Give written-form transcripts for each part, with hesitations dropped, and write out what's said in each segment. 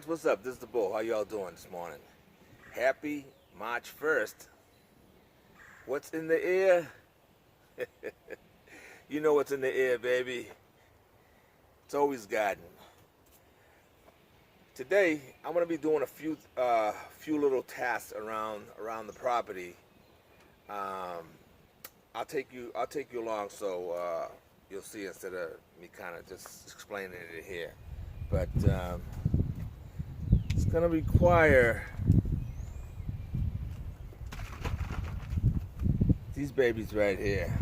what's up? This is the Bull. How y'all doing this morning? Happy March 1st. What's in the air? You know what's in the air, baby. It's always garden. Today, I'm gonna be doing a few little tasks around the property. I'll take you along so you'll see instead of me kind of just explaining it here. But it's gonna require these babies right here.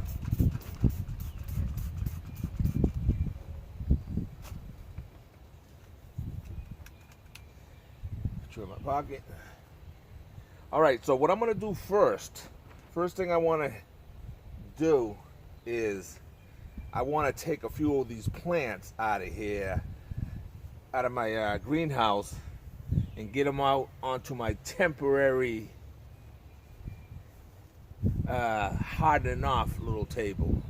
Put you in my pocket. All right, so what I'm gonna do first thing I wanna do is I wanna take a few of these plants out of here, out of my greenhouse, and get them out onto my temporary hardening off little table.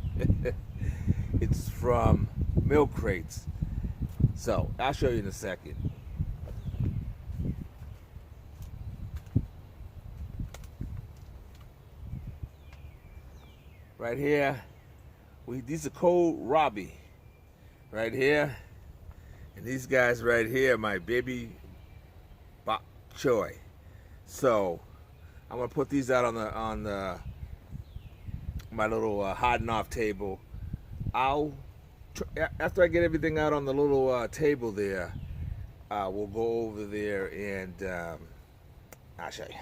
It's from milk crates. So I'll show you in a second. Right here, these are cold Robbie. Right here, and these guys right here, my baby bok choy. So I'm gonna put these out on my little harden off table. After I get everything out on the little table there, we'll go over there and I'll show you.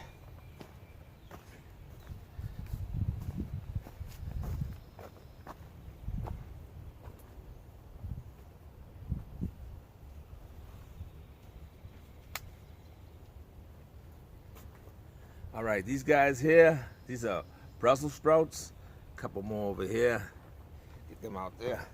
All right, these guys here, these are Brussels sprouts. A couple more over here. Get them out there.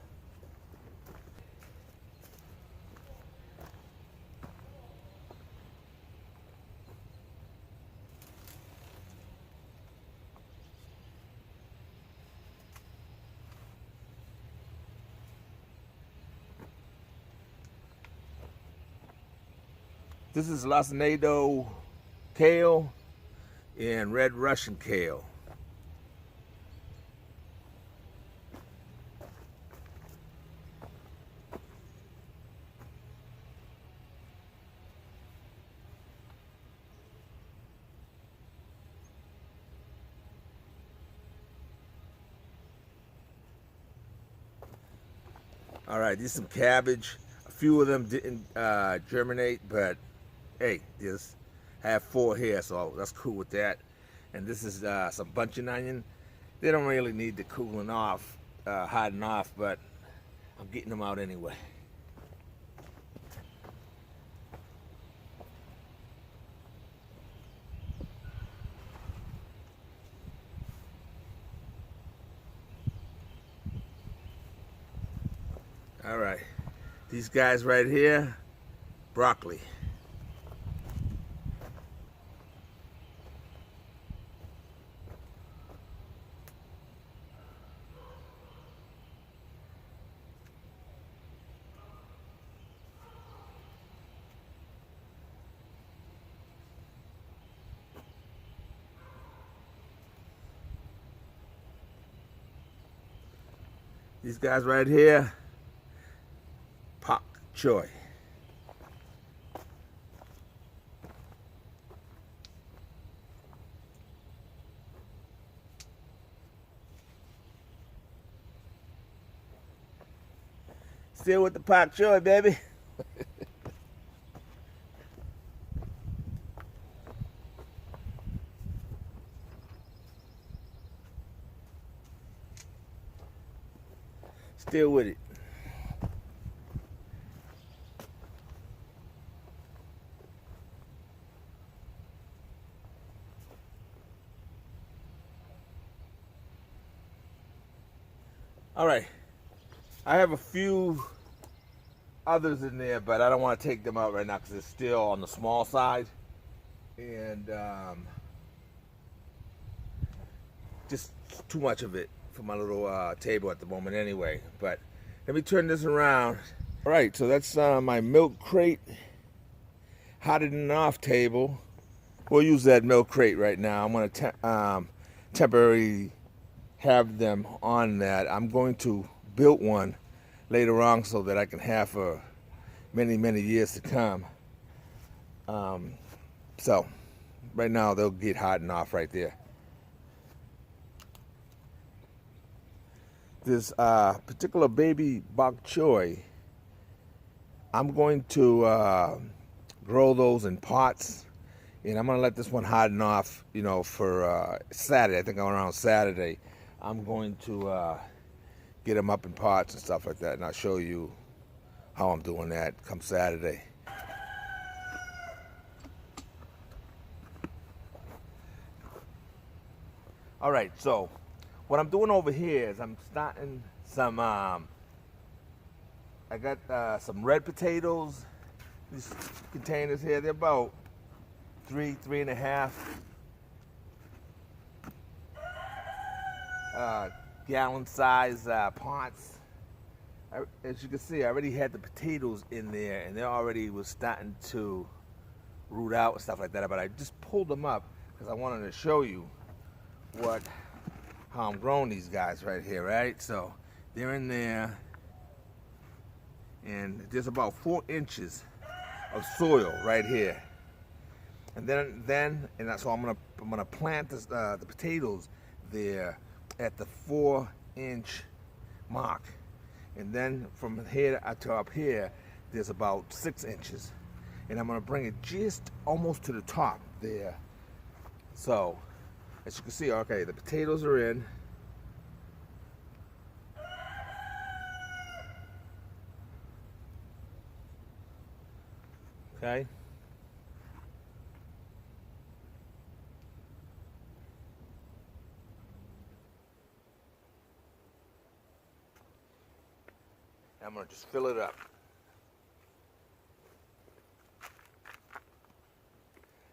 This is Lacinato kale and red Russian kale. All right, these some cabbage. A few of them didn't germinate, but hey, just have 4 here, so that's cool with that. And this is some buncheon onion. They don't really need the cooling off, hardening off, but I'm getting them out anyway. All right, these guys right here, broccoli. These guys right here, pak choy. Still with the pak choy, baby. Still with it. All right, I have a few others in there, but I don't want to take them out right now because it's still on the small side, and just too much of it for my little table at the moment anyway. But let me turn this around. All right, so that's my milk crate. hardening off table. We'll use that milk crate right now. I'm going to temporarily have them on that. I'm going to build one later on so that I can have for many, many years to come. So right now they'll get hardened off right there. This particular baby bok choy, I'm going to grow those in pots, and I'm going to let this one harden off, you know, for Saturday. I think around Saturday I'm going to get them up in pots and stuff like that, and I'll show you how I'm doing that come Saturday. All right, so what I'm doing over here is I'm starting some, I got some red potatoes. These containers here, they're about 3.5 gallon size pots. As you can see, I already had the potatoes in there, and they already was starting to root out and stuff like that, but I just pulled them up because I wanted to show you how I'm growing these guys right here, right? So they're in there, and there's about 4 inches of soil right here, and so I'm gonna plant this, the potatoes there at the 4-inch mark, and then from here to up here there's about 6 inches, and I'm gonna bring it just almost to the top there. So as you can see, okay, the potatoes are in. Okay. I'm gonna just fill it up.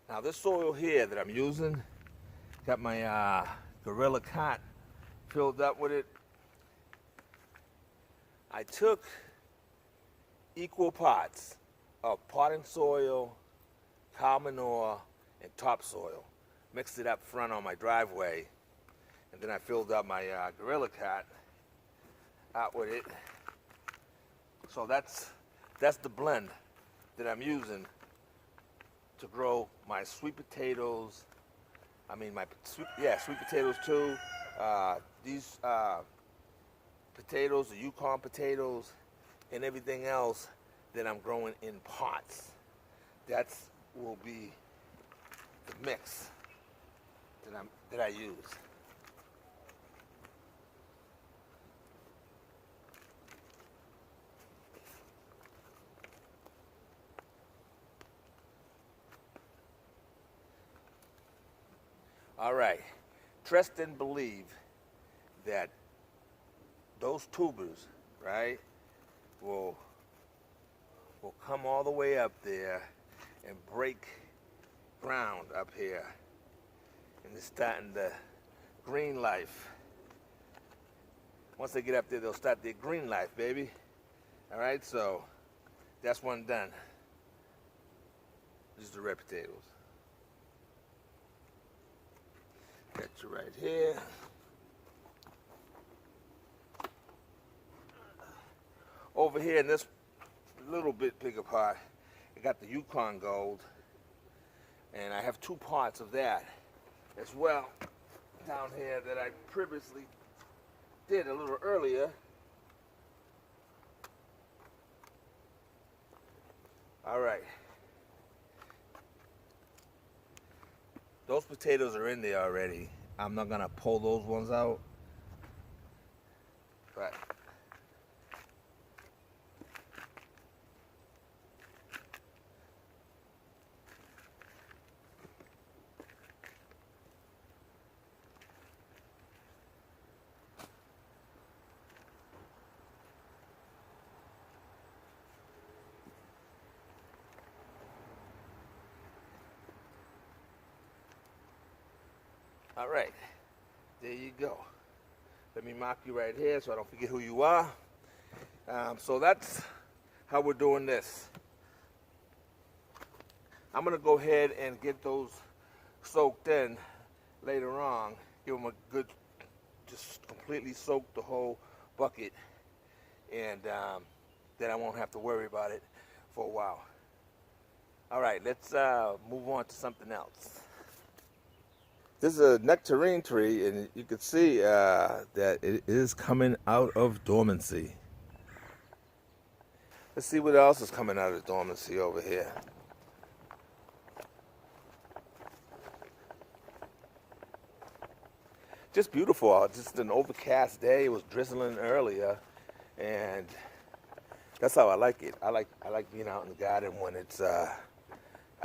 Now this soil here that I'm using, got my Gorilla cot filled up with it. I took equal parts of potting soil, cow manure, and topsoil, mixed it up front on my driveway, and then I filled up my Gorilla cot out with it. So that's the blend that I'm using to grow my sweet potatoes. I mean sweet potatoes too. These potatoes, the Yukon potatoes, and everything else that I'm growing in pots. That will be the mix that I use. All right, trust and believe that those tubers, right, will come all the way up there and break ground up here, and it's starting the green life. Once they get up there, they'll start their green life, baby. All right, so that's one done. This is the red potatoes. Got you right here. Over here in this little bit bigger pot, I got the Yukon Gold, and I have 2 pots of that as well down here that I previously did a little earlier. All right. Those potatoes are in there already. I'm not gonna pull those ones out. Right. All right, there you go. Let me mark you right here so I don't forget who you are. So that's how we're doing this. I'm gonna go ahead and get those soaked in later on. Give them a good, just completely soak the whole bucket, and then I won't have to worry about it for a while. All right, let's move on to something else. This is a nectarine tree, and you can see that it is coming out of dormancy. Let's see what else is coming out of dormancy over here. Just beautiful. Just an overcast day. It was drizzling earlier, and that's how I like it. I like being out in the garden when it's. I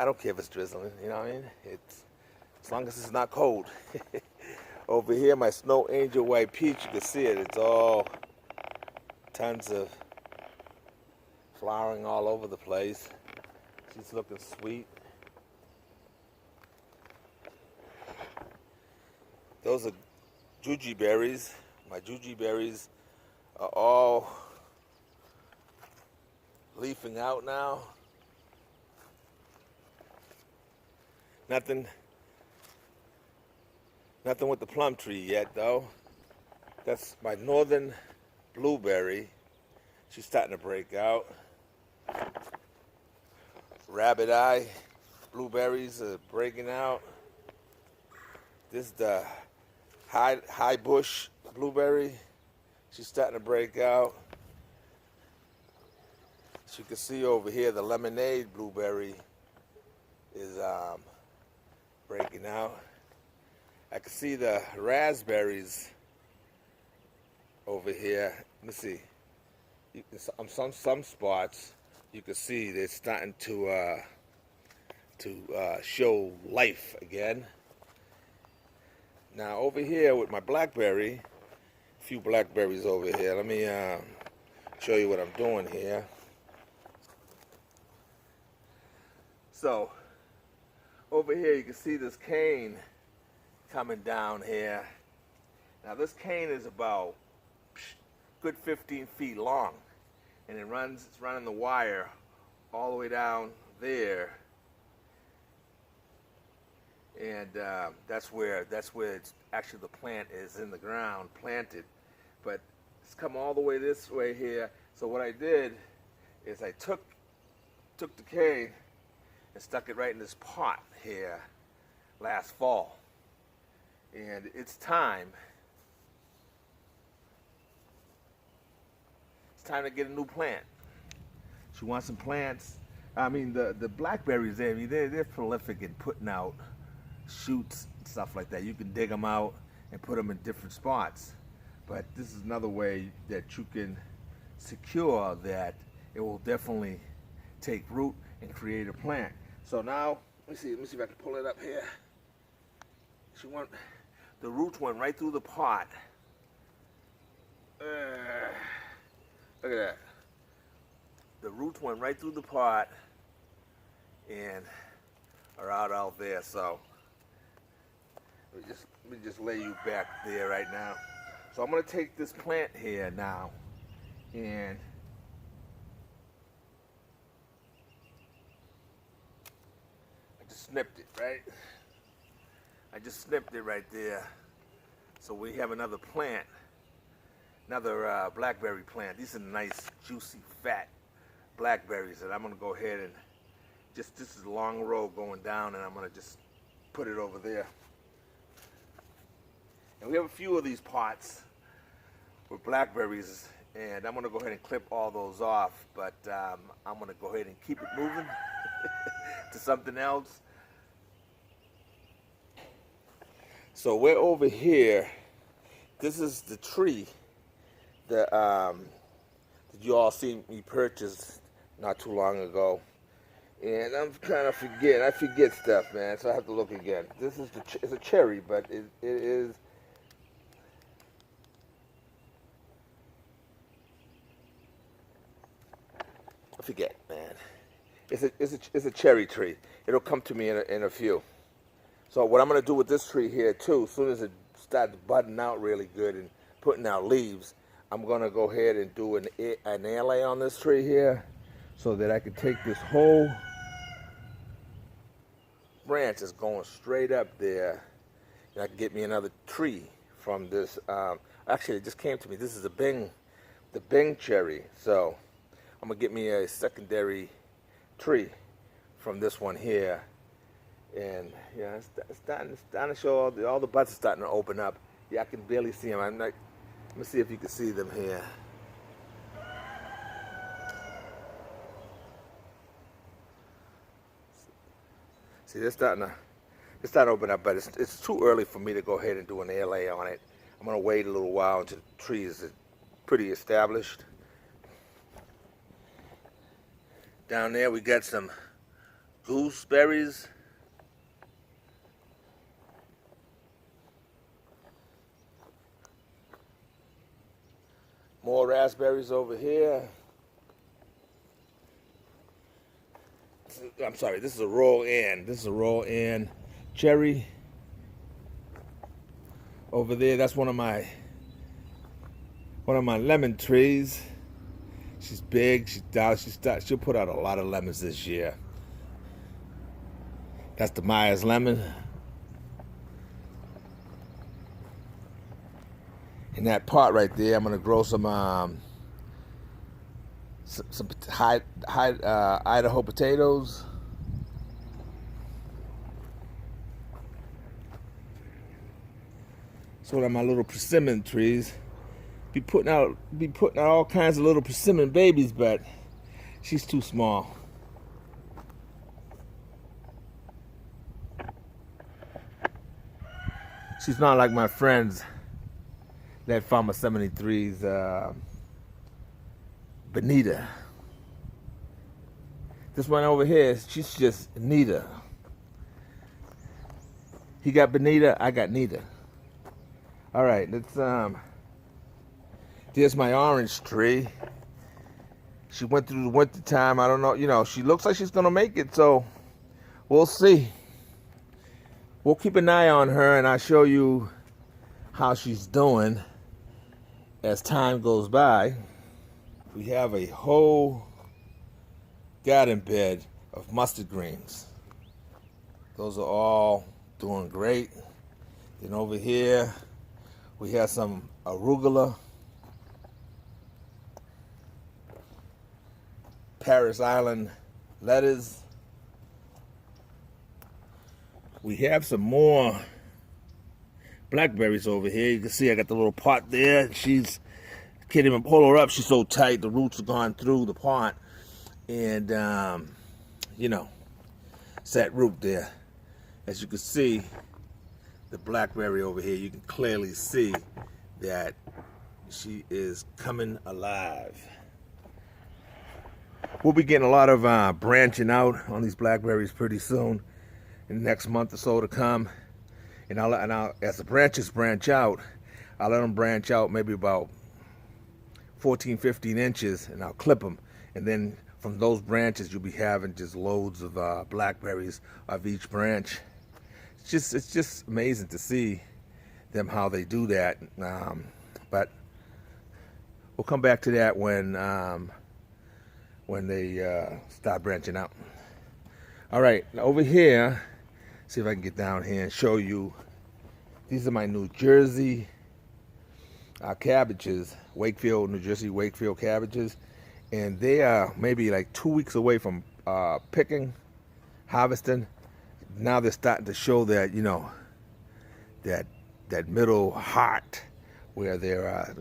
don't care if it's drizzling. You know what I mean? It's as long as it's not cold. Over here, my snow angel white peach. You can see it. It's all tons of flowering all over the place. She's looking sweet. Those are juji berries. My juji berries are all leafing out now. Nothing with the plum tree yet, though. That's my northern blueberry. She's starting to break out. Rabbit eye blueberries are breaking out. This is the high bush blueberry. She's starting to break out. As you can see over here, the lemonade blueberry is breaking out. I can see the raspberries over here. Let me see. On some spots, you can see they're starting to show life again. Now over here with my blackberry, a few blackberries over here. Let me show you what I'm doing here. So over here you can see this cane coming down here. Now this cane is about good 15 feet long, and it's running the wire all the way down there, and that's where it's actually the plant is in the ground planted, but it's come all the way this way here. So what I did is I took the cane and stuck it right in this pot here last fall, and it's time to get a new plant. She wants some plants. I mean, the blackberries, they're prolific in putting out shoots and stuff like that. You can dig them out and put them in different spots, but this is another way that you can secure that it will definitely take root and create a plant. So now, let me see if I can pull it up here. The roots went right through the pot. Look at that. The roots went right through the pot and are out there. So let me just lay you back there right now. So I'm gonna take this plant here now, and I just snipped it, right? I just snipped it right there. So we have another plant. Another blackberry plant. These are nice, juicy, fat blackberries that I'm going to go ahead and this is a long row going down, and I'm going to just put it over there. And we have a few of these pots with blackberries, and I'm going to go ahead and clip all those off, but I'm going to go ahead and keep it moving to something else. So we're over here. This is the tree that you all seen me purchase not too long ago, and I'm trying to forget. I forget stuff, man. So I have to look again. This is it's a cherry, but it is. I forget, man. It's a cherry tree. It'll come to me in a few. So what I'm gonna do with this tree here too, as soon as it starts budding out really good and putting out leaves, I'm gonna go ahead and do an air lay on this tree here, so that I can take this whole branch is going straight up there. And I can get me another tree from this. Actually, it just came to me. This is the Bing cherry. So I'm gonna get me a secondary tree from this one here. And yeah, it's starting to show all the buds are starting to open up. Yeah, I can barely see them. Let me see if you can see them here. See, they're starting to open up, but it's too early for me to go ahead and do an air lay on it. I'm gonna wait a little while until the tree is pretty established. Down there we got some gooseberries. More raspberries over here. I'm sorry, this is a roll in. This is a roll in cherry. Over there, that's one of my lemon trees. She's big. She'll put out a lot of lemons this year. That's the Myers lemon. In that pot right there, I'm gonna grow some Idaho potatoes. It's one of my little persimmon trees. Be putting out all kinds of little persimmon babies, but she's too small. She's not like my friends that Farmer 73's Benita. This one over here, she's just Nita. He got Benita, I got Nita. All right, let's there's my orange tree. She went through the winter time. I don't know, she looks like she's gonna make it, so we'll see. We'll keep an eye on her, and I'll show you how she's doing as time goes by. We have a whole garden bed of mustard greens. Those are all doing great. Then over here, we have some arugula, Paris Island lettuce. We have some more blackberries over here. You can see I got the little pot there. Can't even pull her up. She's so tight. The roots have gone through the pot. And, it's that root there. As you can see, the blackberry over here, you can clearly see that she is coming alive. We'll be getting a lot of branching out on these blackberries pretty soon, in the next month or so to come. And I'll as the branches branch out, I'll let them branch out maybe about 14, 15 inches, and I'll clip them. And then from those branches, you'll be having just loads of blackberries of each branch. It's just amazing to see them, how they do that. But we'll come back to that when they start branching out. All right, now over here, see if I can get down here and show you. These are my New Jersey cabbages, New Jersey Wakefield cabbages, and they are maybe like 2 weeks away from picking, harvesting. Now they're starting to show that, that middle heart where they're,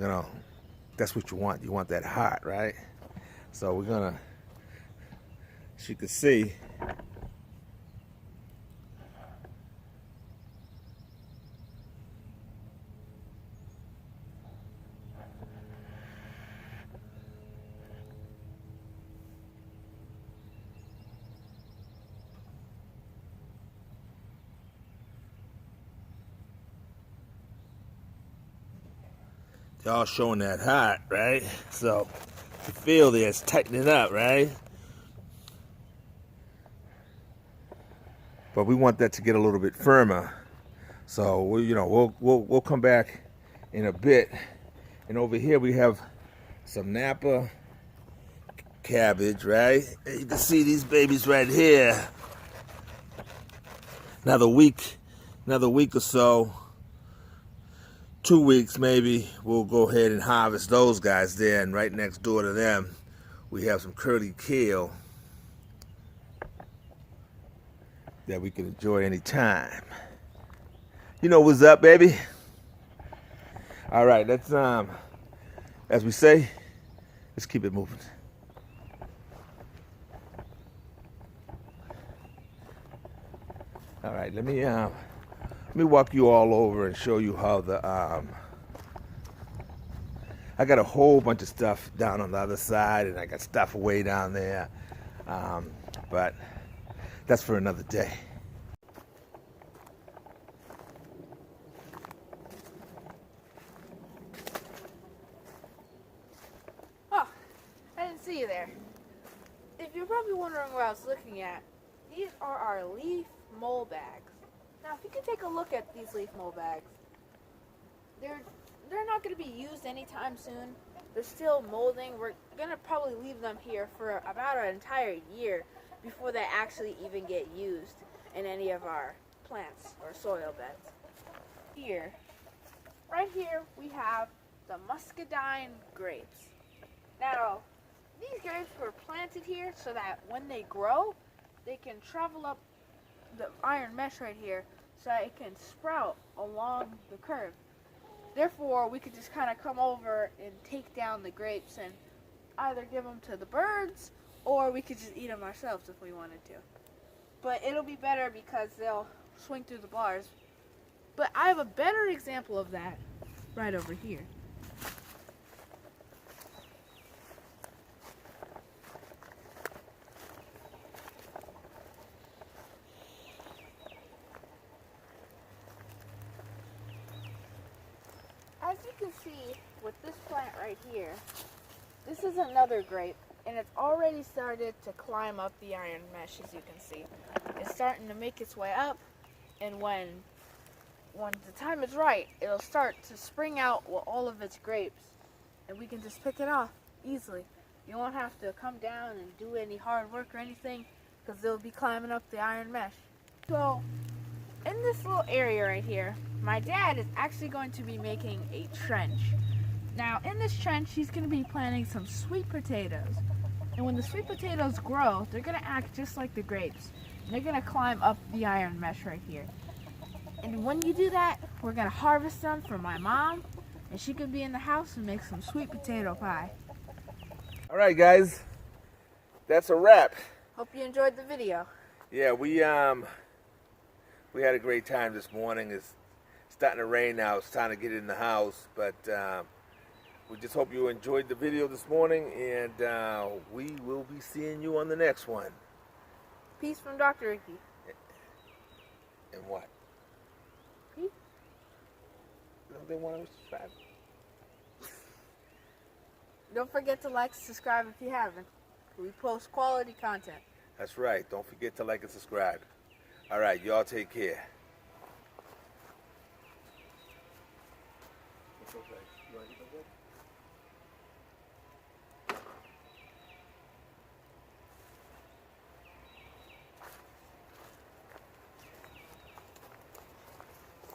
that's what you want. You want that heart, right? So we're gonna, as you can see, they're all showing that heart, right? So you feel there, it's tightening up, right? But we want that to get a little bit firmer. So we'll come back in a bit. And over here we have some Napa cabbage, right? And you can see these babies right here. Another week or so, 2 weeks maybe, we'll go ahead and harvest those guys there. And right next door to them, we have some curly kale that we can enjoy anytime. You know what's up, baby? All right, let's, as we say, let's keep it moving. All right, let me walk you all over and show you how the I got a whole bunch of stuff down on the other side, and I got stuff way down there, but that's for another day. Oh, I didn't see you there. If you're probably wondering what I was looking at, these are our leaf mold bags. Now, if you can take a look at these leaf mold bags, they're not going to be used anytime soon. They're still molding. We're going to probably leave them here for about an entire year before they actually even get used in any of our plants or soil beds. Here, right here, we have the muscadine grapes. Now, these grapes were planted here so that when they grow, they can travel up the iron mesh right here so that it can sprout along the curve. Therefore, we could just kind of come over and take down the grapes and either give them to the birds or we could just eat them ourselves if we wanted to. But it'll be better because they'll swing through the bars. But I have a better example of that right over here. As you can see with this plant right here, this is another grape, and it's already started to climb up the iron mesh, as you can see. It's starting to make its way up, and when the time is right, it'll start to spring out with all of its grapes, and we can just pick it off easily. You won't have to come down and do any hard work or anything, because they'll be climbing up the iron mesh. So, in this little area right here, my dad is actually going to be making a trench. Now, in this trench, he's going to be planting some sweet potatoes. And when the sweet potatoes grow, they're going to act just like the grapes. And they're going to climb up the iron mesh right here. And when you do that, we're going to harvest them for my mom, and she can be in the house and make some sweet potato pie. All right, guys, that's a wrap. Hope you enjoyed the video. Yeah, we had a great time this morning. It's starting to rain now. It's time to get in the house, but we just hope you enjoyed the video this morning, and we will be seeing you on the next one. Peace from Dr. Ricky. And what? Peace? Don't they want to subscribe? Don't forget to like and subscribe if you haven't. We post quality content. That's right. Don't forget to like and subscribe. All right, y'all take care. It's okay. You want to eat